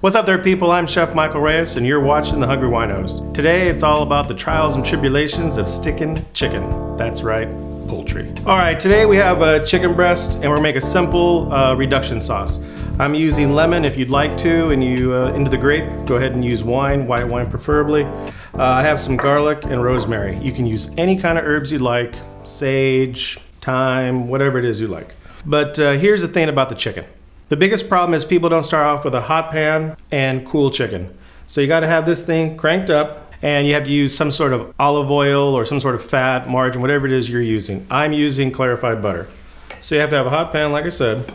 What's up there, people? I'm Chef Michael Reyes, and you're watching The Hungry Winos. Today, it's all about the trials and tribulations of sticking chicken. That's right, poultry. All right, today we have a chicken breast, and we're gonna make a simple reduction sauce. I'm using lemon if you'd like to, and into the grape, go ahead and use wine, white wine preferably. I have some garlic and rosemary. You can use any kind of herbs you like, sage, thyme, whatever it is you like. But here's the thing about the chicken. The biggest problem is people don't start off with a hot pan and cool chicken. So you gotta have this thing cranked up, and you have to use some sort of olive oil or some sort of fat, margarine, whatever it is you're using. I'm using clarified butter. So you have to have a hot pan, like I said,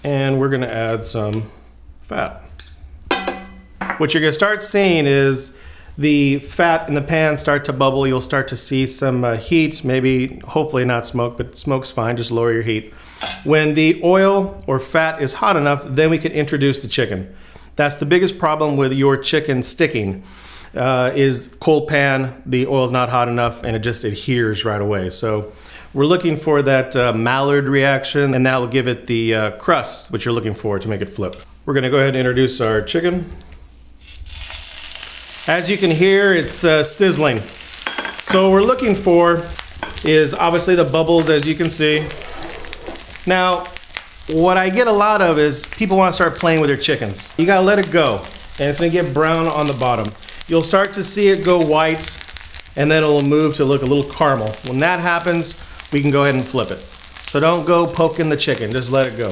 and we're gonna add some fat. What you're gonna start seeing is the fat in the pan start to bubble. You'll start to see some heat, maybe, hopefully not smoke, but smoke's fine, just lower your heat. When the oil or fat is hot enough, then we can introduce the chicken. That's the biggest problem with your chicken sticking, is cold pan, the oil's not hot enough, and it just adheres right away. So we're looking for that Maillard reaction, and that will give it the crust, which you're looking for to make it flip. We're gonna go ahead and introduce our chicken. As you can hear, it's sizzling. So what we're looking for is obviously the bubbles, as you can see. Now, what I get a lot of is people want to start playing with their chickens. You gotta let it go, and it's gonna get brown on the bottom. You'll start to see it go white, and then it'll move to look a little caramel. When that happens, we can go ahead and flip it. So don't go poking the chicken, just let it go.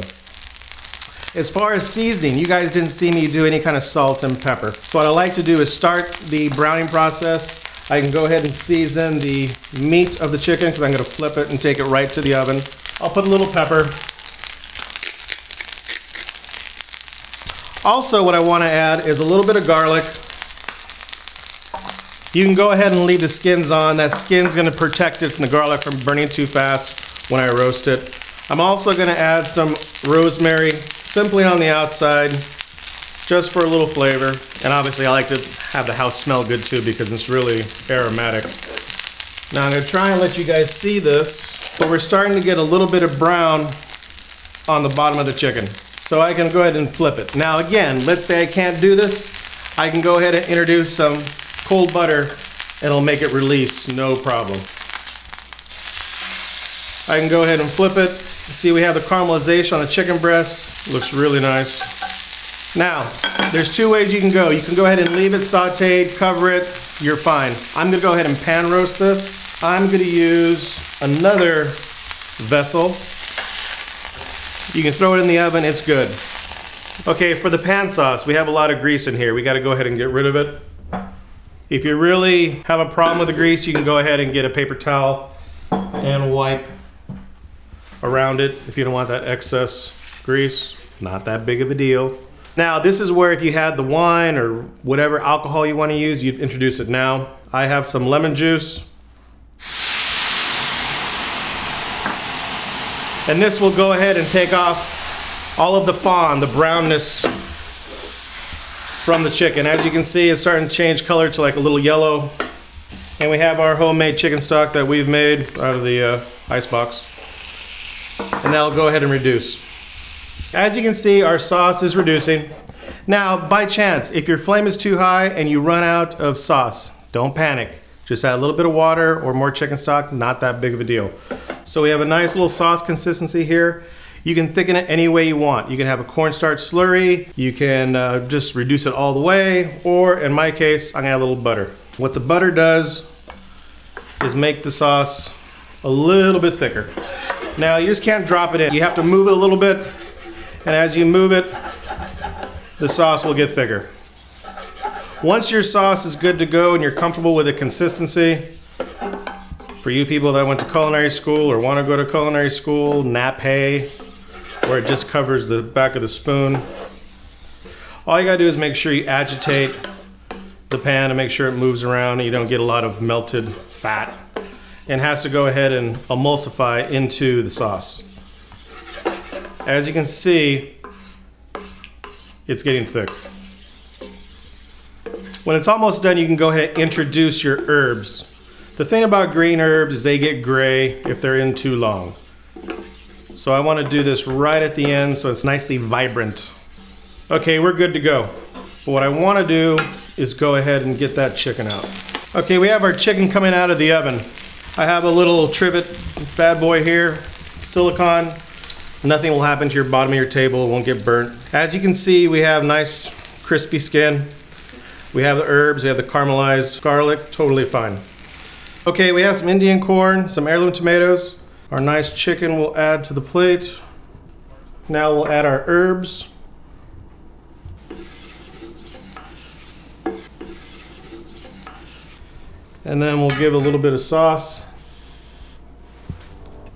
As far as seasoning, you guys didn't see me do any kind of salt and pepper. So what I like to do is start the browning process. I can go ahead and season the meat of the chicken because I'm gonna flip it and take it right to the oven. I'll put a little pepper. Also, what I want to add is a little bit of garlic. You can go ahead and leave the skins on. That skin's going to protect it from the garlic from burning too fast when I roast it. I'm also going to add some rosemary simply on the outside, just for a little flavor. And obviously I like to have the house smell good too because it's really aromatic. Now I'm going to try and let you guys see this. But we're starting to get a little bit of brown on the bottom of the chicken. So I can go ahead and flip it. Now again, let's say I can't do this. I can go ahead and introduce some cold butter and it'll make it release, no problem. I can go ahead and flip it. See, we have the caramelization on the chicken breast. Looks really nice. Now, there's two ways you can go. You can go ahead and leave it sauteed, cover it, you're fine. I'm gonna go ahead and pan roast this. I'm gonna use another vessel. You can throw it in the oven, it's good. Okay, for the pan sauce, we have a lot of grease in here. We gotta go ahead and get rid of it. If you really have a problem with the grease, you can go ahead and get a paper towel and wipe around it if you don't want that excess grease. Not that big of a deal. Now, this is where if you had the wine or whatever alcohol you wanna use, you'd introduce it now. I have some lemon juice. And this will go ahead and take off all of the fawn, the brownness from the chicken. As you can see, it's starting to change color to like a little yellow. And we have our homemade chicken stock that we've made out of the ice box. And that'll go ahead and reduce. As you can see, our sauce is reducing. Now, by chance, if your flame is too high and you run out of sauce, don't panic. Just add a little bit of water or more chicken stock, not that big of a deal. So we have a nice little sauce consistency here. You can thicken it any way you want. You can have a cornstarch slurry, you can just reduce it all the way, or in my case, I'm gonna add a little butter. What the butter does is make the sauce a little bit thicker. Now you just can't drop it in. You have to move it a little bit, and as you move it, the sauce will get thicker. Once your sauce is good to go and you're comfortable with the consistency, for you people that went to culinary school or want to go to culinary school, nappe, where it just covers the back of the spoon, all you gotta do is make sure you agitate the pan and make sure it moves around and you don't get a lot of melted fat. And has to go ahead and emulsify into the sauce. As you can see, it's getting thick. When it's almost done, you can go ahead and introduce your herbs. The thing about green herbs is they get gray if they're in too long. So I want to do this right at the end so it's nicely vibrant. Okay, we're good to go. But what I want to do is go ahead and get that chicken out. Okay, we have our chicken coming out of the oven. I have a little trivet bad boy here, silicone. Nothing will happen to your bottom of your table, it won't get burnt. As you can see, we have nice crispy skin. We have the herbs, we have the caramelized garlic, totally fine. Okay, we have some Indian corn, some heirloom tomatoes. Our nice chicken we'll add to the plate. Now we'll add our herbs. And then we'll give a little bit of sauce.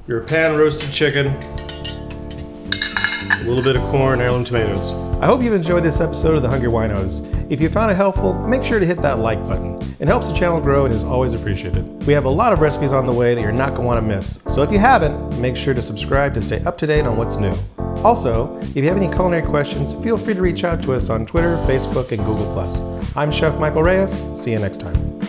Your pan roasted chicken. A little bit of corn, heirloom tomatoes. I hope you've enjoyed this episode of The Hungry Winos. If you found it helpful, make sure to hit that like button. It helps the channel grow and is always appreciated. We have a lot of recipes on the way that you're not going to want to miss. So if you haven't, make sure to subscribe to stay up to date on what's new. Also, if you have any culinary questions, feel free to reach out to us on Twitter, Facebook, and Google+. I'm Chef Michael Reyes. See you next time.